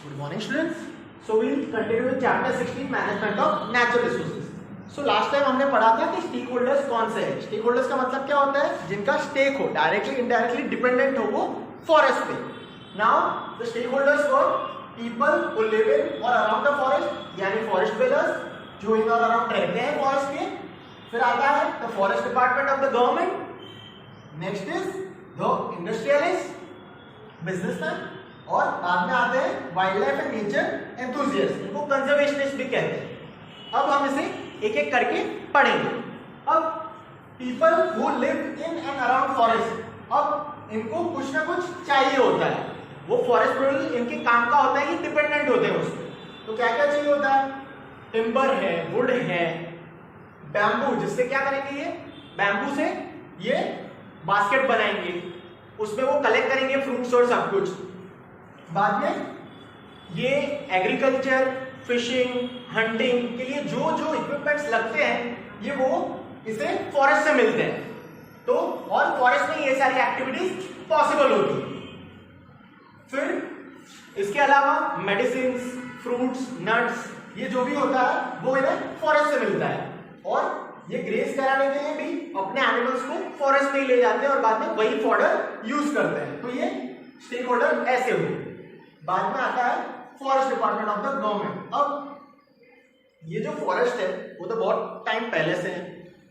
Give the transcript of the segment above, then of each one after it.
Good morning, students. So we will continue with chapter 16 management of natural resources. So last time हमने पढ़ा था कि stake holders कौन से हैं. स्टेक होल्डर्स का मतलब क्या होता है? जिनका स्टेक हो, डायरेक्टली इनडायरेक्टली डिपेंडेंट हो वो फॉरेस्ट पे. Now the stakeholders were people who live in or around the forest, यानी फॉरेस्ट dwellers जो इन और अराउंड रहते हैं फॉरेस्ट के. फिर आता है the forest department of the government. Next is the industrialist, businessman. और बाद में आते हैं wild life and nature enthusiast, इनको कंजर्वेशनिस्ट भी कहते हैं. अब हम इसे एक एक करके पढ़ेंगे. अब people who live in and around forest, अब इनको कुछ ना कुछ चाहिए होता है. वो फॉरेस्ट प्रोड्यूस इनके काम का होता है, ये डिपेंडेंट होते हैं उस पर. तो क्या क्या चाहिए होता है? टिम्बर है, वुड है, बैम्बू, जिससे क्या करेंगे, ये बैम्बू से ये बास्केट बनाएंगे, उसमें वो कलेक्ट करेंगे फ्रूट्स और सब कुछ. बाद में ये एग्रीकल्चर, फिशिंग, हंटिंग के लिए जो जो इक्विपमेंट्स लगते हैं ये वो इसे फॉरेस्ट से मिलते हैं. तो और फॉरेस्ट में ये सारी एक्टिविटीज पॉसिबल होती है. फिर इसके अलावा मेडिसिन, फ्रूट्स, नट्स, ये जो भी होता है वो इन्हें फॉरेस्ट से मिलता है. और ये ग्रेज कराने के लिए भी अपने एनिमल्स को फॉरेस्ट में ही ले जाते हैं और बाद में वही फॉडर यूज करते हैं. तो ये स्टेक होल्डर ऐसे हुए. बाद में आता है forest department of the government. अब ये जो फॉरेस्ट है वो तो बहुत टाइम पहले से है,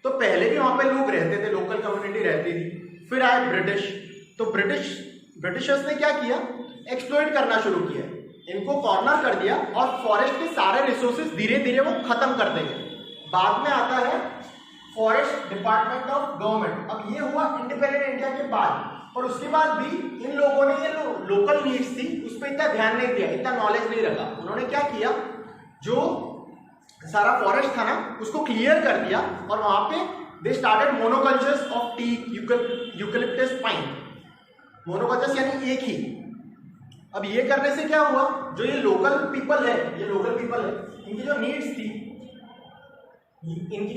तो पहले भी वहां पे लोग रहते थे, लोकल कम्युनिटी रहती थी. फिर आए ब्रिटिश. तो ब्रिटिशर्स ने क्या किया, एक्सप्लॉइट करना शुरू किया, इनको कॉर्नर कर दिया और फॉरेस्ट के सारे रिसोर्सेज धीरे धीरे वो खत्म करते गए. बाद में आता है फॉरेस्ट डिपार्टमेंट ऑफ गवर्नमेंट. अब ये हुआ इंडिपेंडेंट इंडिया के बाद, और उसके बाद भी इन लोगों ने ये लोकल नीड्स थी उस पर इतना ध्यान नहीं दिया, इतना नॉलेज नहीं रखा. उन्होंने क्या किया, जो सारा फॉरेस्ट था ना उसको क्लियर कर दिया और वहां पे they started monocultures of teak, eucalyptus, pine. Monocultures यानी एक ही. अब ये करने से क्या हुआ, जो ये लोकल पीपल है, इनकी जो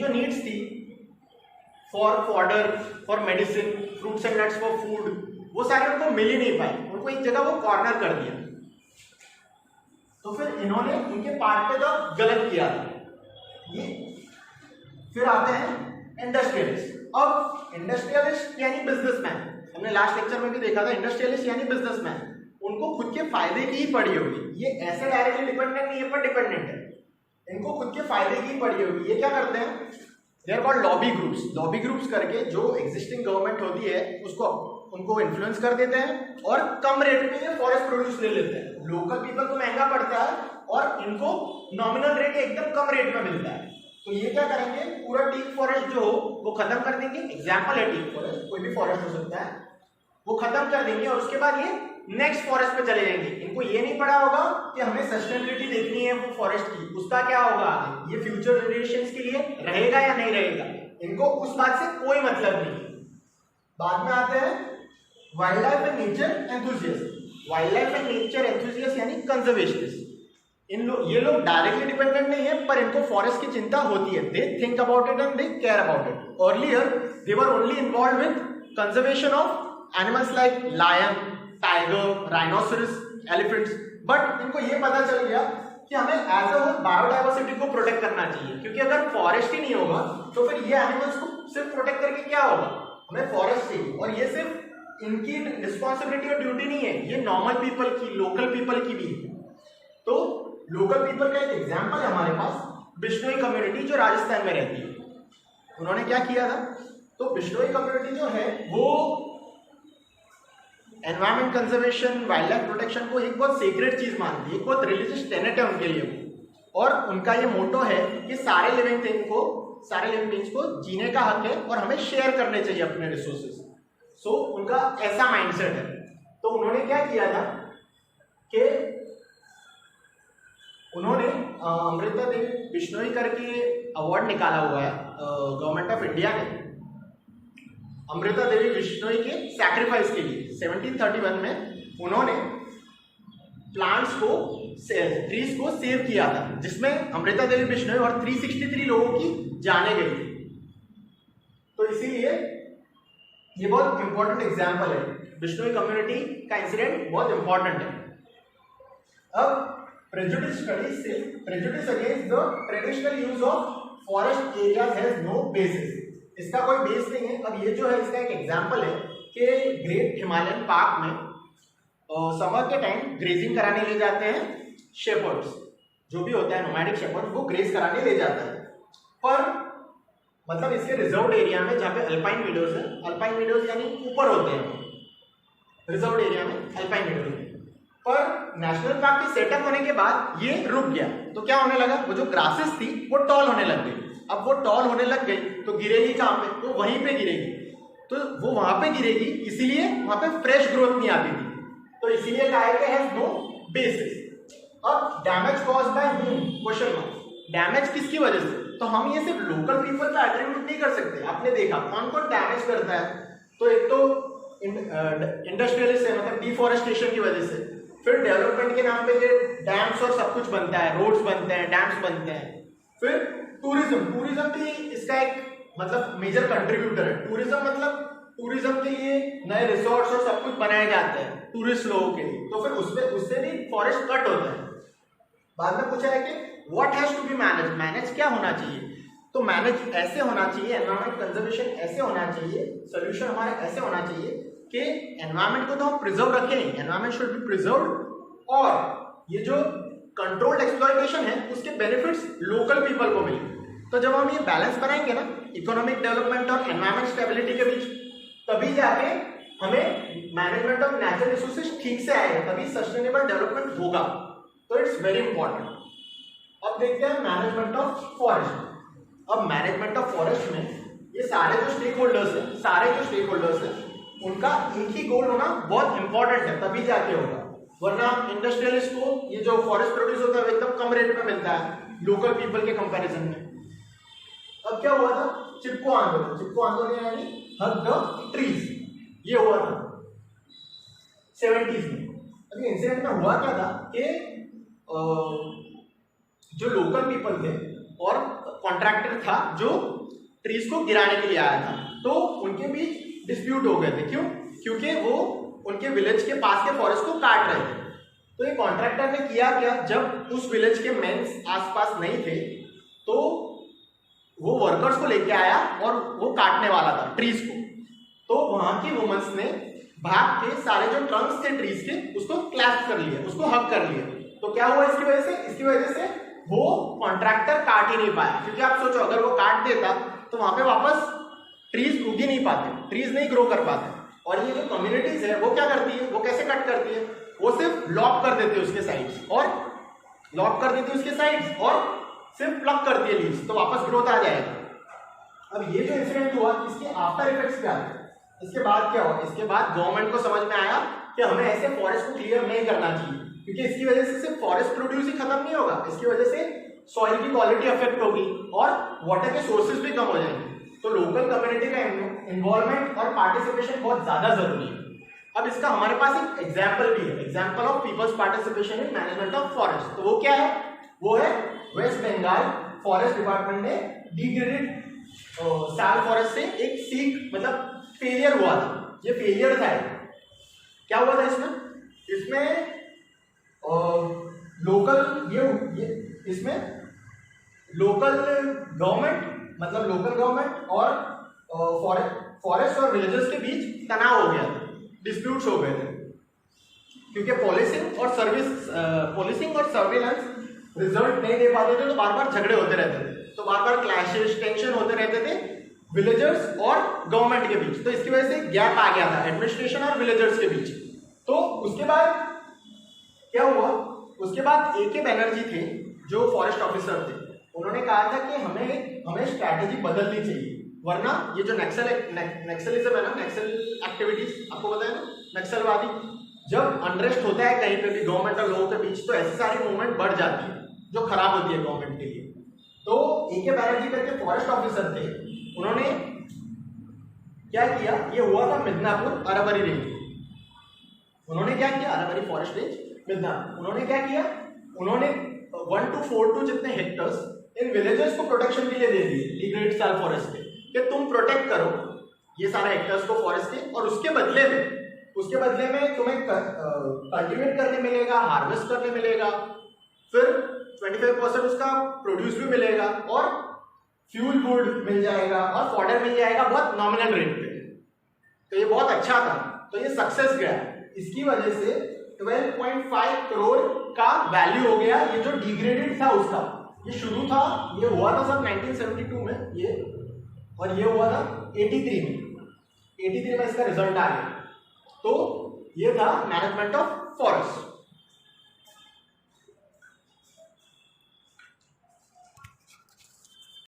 नीड्स थी for fodder, for medicine, fruits and nuts, for food, वो सारे उनको मिल ही नहीं पाए. उनको एक जगह वो कॉर्नर कर दिया. तो फिर इन्होंने इनके पार्ट पे तो गलत किया था ये. फिर आते हैं इंडस्ट्रियलिस्ट. अब इंडस्ट्रियलिस्ट यानी बिजनेसमैन, हमने लास्ट लेक्चर में भी देखा था. इंडस्ट्रियलिस्ट यानी बिजनेसमैन, उनको खुद के फायदे की ही पड़ी होगी. ये ऐसे डायरेक्टली डिपेंडेंट नहीं है पर डिपेंडेंट है. इनको खुद के फायदे की ही पड़ी होगी. ये क्या करते हैं, they are called lobby groups. Lobby groups करके जो एग्जिस्टिंग गवर्नमेंट होती है उसको उनको इन्फ्लुएंस कर देते हैं और कम रेट पे ये फॉरेस्ट प्रोड्यूस ले लेते हैं. लोकल पीपल को महंगा पड़ता है और इनको नॉमिनल रेट एकदम कम रेट में मिलता है. तो ये क्या करेंगे, पूरा टीक फॉरेस्ट जो हो वो खत्म कर देंगे. एग्जाम्पल है टीक फॉरेस्ट, कोई भी फॉरेस्ट हो सकता है, वो खत्म कर देंगे और उसके बाद ये नेक्स्ट फॉरेस्ट पे चले जाएंगे. इनको ये नहीं पड़ा होगा कि हमें सस्टेनेबिलिटी देखनी है वो फॉरेस्ट की, उसका क्या होगा आगे, ये फ्यूचर जनरेशंस के लिए रहेगा या नहीं रहेगा, इनको उस बात से कोई मतलब नहीं. बाद में आते हैं wild life and nature enthusiast. Wild life and nature enthusiast यानी कंजर्वेशनिस्ट. ये लोग डायरेक्टली डिपेंडेंट नहीं है पर इनको फॉरेस्ट की चिंता होती है. They think about it and they care about it. Earlier they were only involve with conservation of animals like lion, tiger, rhinoceros, elephants. But इनको ये पता चल गया कि हमें एज अ होल बायोडाइवर्सिटी को प्रोटेक्ट करना चाहिए, क्योंकि अगर फॉरेस्ट ही नहीं होगा तो फिर ये एनिमल्स को सिर्फ प्रोटेक्ट करके क्या होगा, हमें फॉरेस्ट चाहिए. और ये सिर्फ इनकी रिस्पॉन्सिबिलिटी और ड्यूटी नहीं है, ये नॉर्मल पीपल की, लोकल पीपल की भी है. तो लोकल पीपल का एक एग्जाम्पल है हमारे पास, बिश्नोई कम्युनिटी जो राजस्थान में रहती है. उन्होंने क्या किया था, तो बिश्नोई कम्युनिटी जो है वो environment conservation, wild life protection को एक बहुत सीक्रेट चीज मानती है, एक बहुत रिलीजियस टेनेट है उनके लिए. और उनका ये मोटो है कि सारे लिविंग बींग्स को जीने का हक है और हमें शेयर करने चाहिए अपने रिसोर्सेज. सो उनका ऐसा माइंडसेट है. तो उन्होंने क्या किया था कि उन्होंने अमृता देवी बिश्नोई करके अवार्ड निकाला हुआ है गवर्नमेंट ऑफ इंडिया ने अमृता देवी बिश्नोई के सैक्रिफाइस के लिए. 1731 में उन्होंने प्लांट्स को, ट्रीज को सेव किया था, जिसमें अमृता देवी बिश्नोई और 363 लोगों की जाने गई थी. तो इसीलिए ये बहुत इंपॉर्टेंट एग्जाम्पल है. बिश्नोई कम्युनिटी का इंसिडेंट बहुत इंपॉर्टेंट है. अब prejudice studies say prejudice against the traditional use of forest areas has no basis. इसका कोई बेस नहीं है। अब ये जो है इसका एक एग्जांपल है कि ग्रेट हिमालयन पार्क में समर के टाइम ग्रेजिंग कराने ले जाते हैं शेपर्ड्स, जो भी होता है नोमैडिक शेपर्ड, वो ग्रेज कराने ले जाता है। पर मतलब इसके रिजर्व एरिया में जहाँ पे अल्पाइन मीडोज है, अल्पाइन मीडोज यानी ऊपर होते हैं रिजर्व एरिया में अल्पाइन मीडोज, पर नेशनल पार्क के सेटअप होने के बाद ये रुक गया। तो क्या होने लगा, वो जो ग्रासेस थी वो टॉल होने लग गई। अब वो टॉल होने लग गई तो गिरेगी कहाँ पे, तो वहीं पे गिरेगी। तो वो वहां पे गिरेगी, इसीलिए वहां पे फ्रेश ग्रोथ नहीं आती थी। तो इसीलिए कहा है कि हैज नो बेसिस। अब damage caused by whom, question mark, damage किसकी वजह से? तो हम ये सिर्फ लोकल पीपल का एट्रीब्यूट नहीं कर सकते। आपने देखा कौन कौन डैमेज करता है, तो एक तो इंडस्ट्रियलिस्ट है, मतलब डिफॉरेस्टेशन की वजह से, फिर डेवलपमेंट के नाम पे ये डैम्स और सब कुछ बनता है, रोड्स बनते हैं, डैम्स बनते हैं, फिर टूरिज्म, टूरिज्म भी इसका एक मतलब मेजर कंट्रीब्यूटर है। टूरिज्म मतलब टूरिज्म के लिए नए रिसोर्ट्स और सब कुछ बनाए जाते हैं टूरिस्ट लोगों के लिए, तो फिर उससे भी फॉरेस्ट कट होता है। बाद में पूछा है कि what has to be manage, manage क्या होना चाहिए? तो मैनेज ऐसे होना चाहिए, एनवायरमेंट कंजर्वेशन ऐसे होना चाहिए, सोल्यूशन हमारा ऐसे होना चाहिए कि एनवायरमेंट को तो हम प्रिजर्व रखें, एनवायरमेंट शुड बी प्रिजर्व्ड, और ये जो कंट्रोल्ड एक्सप्लॉयटेशन है उसके बेनिफिट्स लोकल पीपल को मिले। तो जब हम ये बैलेंस बनाएंगे ना इकोनॉमिक डेवलपमेंट और एनवायरमेंट स्टेबिलिटी के बीच, तभी जाके हमें मैनेजमेंट ऑफ नेचुरल रिसोर्सेज ठीक से आएगा, तभी सस्टेनेबल डेवलपमेंट होगा। तो इट्स वेरी इंपॉर्टेंट। अब देखते हैं मैनेजमेंट ऑफ फॉरेस्ट। अब मैनेजमेंट ऑफ फॉरेस्ट में ये सारे जो स्टेक होल्डर्स हैं उनका एक ही गोल होना बहुत इंपॉर्टेंट है, तभी जाके होगा। वरना इंडस्ट्रियलिस्ट को ये जो फॉरेस्ट प्रोड्यूस होता है वो एकदम कम रेट में मिलता है लोकल पीपल के कंपैरिजन में। अब क्या हुआ था, चिपको आंदोलन यानी हग द ट्रीज, ये हुआ था 70s में। अभी इंसिडेंट में हुआ क्या था कि जो लोकल पीपल थे और कॉन्ट्रैक्टर था जो ट्रीज को गिराने के लिए आया था, तो उनके बीच डिस्प्यूट हो गए थे। क्यों? क्योंकि वो उनके विलेज के पास के फॉरेस्ट को काट रहे थे। तो ये कॉन्ट्रैक्टर ने किया क्या, जब उस विलेज के मेंस आसपास नहीं थे तो वो वर्कर्स को लेके आया और वो काटने वाला था ट्रीज को। तो वहां की वुमेन्स ने भाग के सारे जो ट्रंक्स थे ट्रीज के उसको क्लैप कर लिया, उसको हग कर लिया। तो क्या हुआ इसकी वजह से वो कॉन्ट्रैक्टर काट ही नहीं पाया, क्योंकि आप सोचो अगर वो काट देता तो वहां पे वापस ट्रीज उग ही नहीं पाते, ट्रीज नहीं ग्रो कर पाते। और ये जो कम्युनिटीज है वो क्या करती है, वो कैसे कट करती है, वो सिर्फ लॉक कर देती है उसके साइड्स और सिर्फ प्लग करती है लीव्स, तो वापस ग्रोथ आ जाएगा। अब ये जो इंसिडेंट हुआ इसके आफ्टर इफेक्ट्स क्या है, इसके बाद क्या हुआ, इसके बाद गवर्नमेंट को समझ में आया कि हमें ऐसे फॉरेस्ट को क्लियर नहीं करना चाहिए, क्योंकि इसकी वजह से सिर्फ फॉरेस्ट प्रोड्यूस ही खत्म नहीं होगा, इसकी वजह से सॉइल की क्वालिटी अफेक्ट होगी और वाटर के सोर्सेज भी कम हो जाएंगे। तो लोकल कम्युनिटी का इन्वॉल्वमेंट और पार्टिसिपेशन बहुत ज्यादा जरूरी है। अब इसका हमारे पास एक एग्जाम्पल भी है, example of peoples participation in management of forest. तो वो क्या है, वो है वेस्ट बंगाल फॉरेस्ट डिपार्टमेंट ने डिग्रेडेड साल फॉरेस्ट से एक सीख मतलब फेलियर हुआ था। ये फेलियर था, क्या हुआ था इसमें लोकल गवर्नमेंट और फॉरेस्ट और विलेजर्स के बीच तनाव हो गया था, डिस्प्यूट्स हो गए थे, क्योंकि पॉलिसिंग और सर्विलेंस रिजल्ट नहीं दे पाते थे, तो बार बार झगड़े होते रहते थे, तो बार बार क्लैशेस टेंशन होते रहते थे विलेजर्स और गवर्नमेंट के बीच। तो इसकी वजह से गैप आ गया था एडमिनिस्ट्रेशन और विलेजर्स के बीच। तो उसके बाद क्या हुआ, उसके बाद ए.के. बनर्जी थे जो फॉरेस्ट ऑफिसर थे, उन्होंने कहा था कि हमें स्ट्रैटेजी बदलनी चाहिए, वरना ये जो नक्सलिज्म है ना, नक्सल एक्टिविटीज आपको पता है ना, नक्सलवादी, जब अनरेस्ट होता है कहीं पे भी गवर्नमेंट और लोगों के बीच, तो ऐसी सारी मूवमेंट बढ़ जाती है जो खराब होती है गवर्नमेंट के लिए। तो ए.के. बनर्जी करके फॉरेस्ट ऑफिसर थे, उन्होंने क्या किया, ये हुआ था मिदनापुर अरावली रेंज। उन्होंने क्या किया, अरावली फॉरेस्ट रेंज मिदनापुर, उन्होंने क्या किया, उन्होंने 1 to 42 जितने हेक्टर्स इन विलेजर्स को प्रोटेक्शन के लिए दे दिए डिग्रेडेड साल फॉरेस्ट के, कि तुम प्रोटेक्ट करो ये सारे हेक्टर्स को फॉरेस्ट के, और उसके बदले में उसके बदले में तुम्हें कल्टीवेट करने मिलेगा, हार्वेस्ट करने मिलेगा, फिर 25% उसका प्रोड्यूस भी मिलेगा और फ्यूल वुड मिल जाएगा और फॉडर मिल जाएगा बहुत नॉमिनल रेट पे। तो ये बहुत अच्छा था, तो ये सक्सेस गया। इसकी वजह से 12.5 करोड़ का वैल्यू हो गया। ये जो डिग्रेडेड था उसका, ये शुरू था, ये हुआ था सब 1972 में ये, और ये हुआ था 83 में। 83 में इसका रिजल्ट आ गया। तो ये था मैनेजमेंट ऑफ फॉरेस्ट।